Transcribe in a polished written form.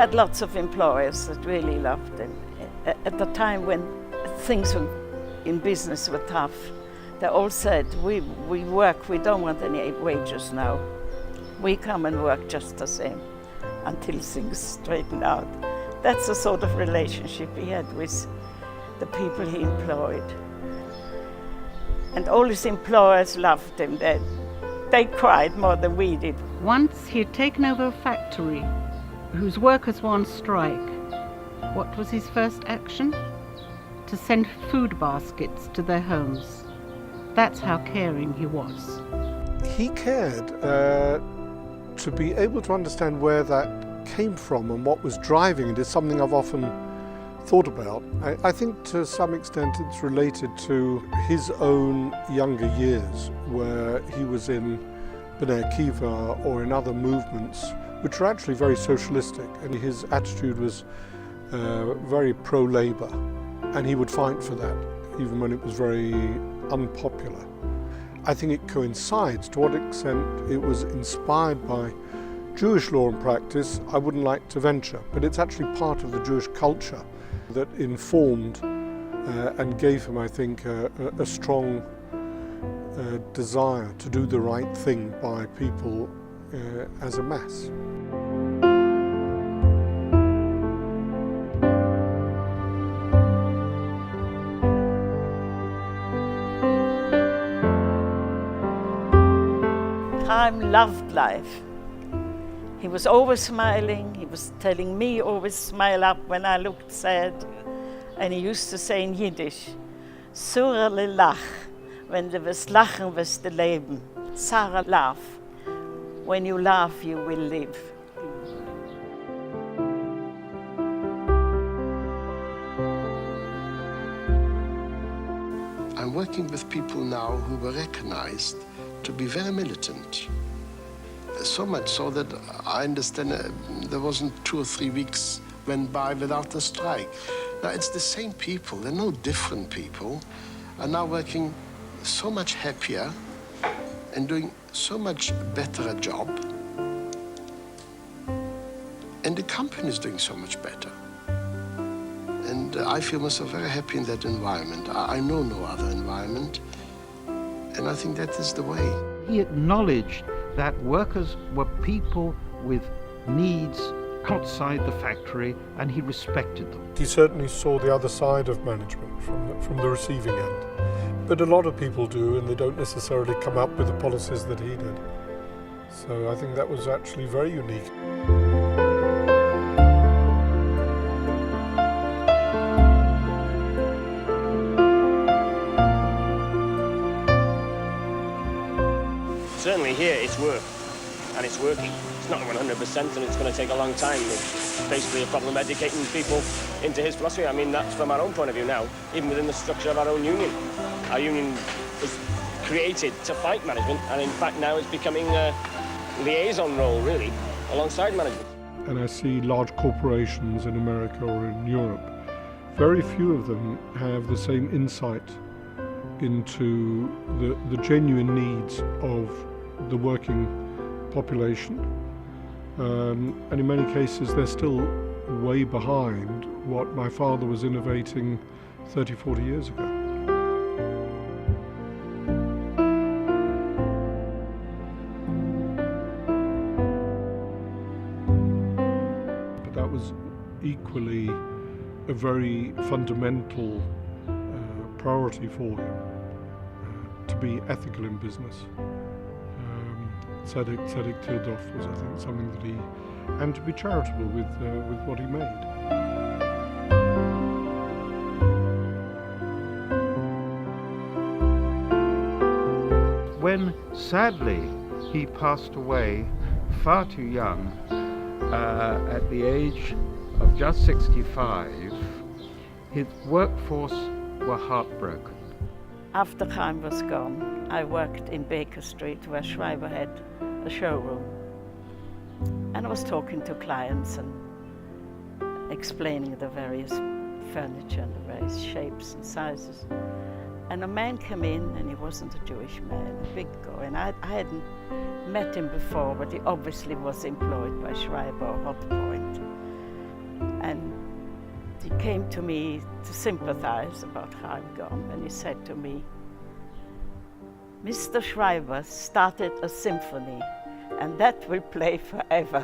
had lots of employers that really loved him. At the time when things in business were tough, they all said, we work, we don't want any wages now. We come and work just the same until things straighten out. That's the sort of relationship he had with the people he employed. And all his employers loved him. They cried more than we did. Once he had taken over a factory whose workers were on strike. What was his first action? To send food baskets to their homes. That's how caring he was. He cared to be able to understand where that came from and what was driving it is something I've often thought about. I think to some extent it's related to his own younger years, where he was in B'nai Akiva or in other movements which were actually very socialistic, and his attitude was very pro-labor, and he would fight for that even when it was very unpopular. I think it coincides. To what extent it was inspired by Jewish law and practice, I wouldn't like to venture, but it's actually part of the Jewish culture that informed and gave him, I think, a strong desire to do the right thing by people as a mass. Chaim loved life. He was always smiling. He was telling me always smile up when I looked sad. And he used to say in Yiddish, Sura le lach, wenn du wirst lachen, wirst du leben. Sarah, laugh. When you laugh, you will live. I'm working with people now who were recognized to be very militant. So much so that I understand there wasn't 2 or 3 weeks went by without a strike. Now it's the same people, they're no different people, are now working so much happier and doing so much better a job. And the company is doing so much better. And I feel myself very happy in that environment. I know no other environment, and I think that is the way. He acknowledged that workers were people with needs outside the factory, and he respected them. He certainly saw the other side of management from the receiving end. But a lot of people do, and they don't necessarily come up with the policies that he did. So I think that was actually very unique. Certainly here it's work, and it's working. It's not 100%, and it's going to take a long time. It's basically a problem educating people into his philosophy. I mean, that's from our own point of view now, even within the structure of our own union. Our union was created to fight management, and in fact now it's becoming a liaison role, really, alongside management. And I see large corporations in America or in Europe, very few of them have the same insight into the genuine needs of the working population. And in many cases they're still way behind what my father was innovating 30, 40 years ago. But that was equally a very fundamental priority for him, to be ethical in business. Tzedek Tirdof was, I think, something that he, and to be charitable with what he made. When, sadly, he passed away far too young, at the age of just 65, his workforce were heartbroken. After Chaim was gone, I worked in Baker Street where Schreiber had a showroom. And I was talking to clients and explaining the various furniture and the various shapes and sizes. And a man came in, and he wasn't a Jewish man, a big guy. And I hadn't met him before, but he obviously was employed by Schreiber or Hot Point. And he came to me to sympathize about how I'm gone, and he said to me, Mr. Schreiber started a symphony, and that will play forever.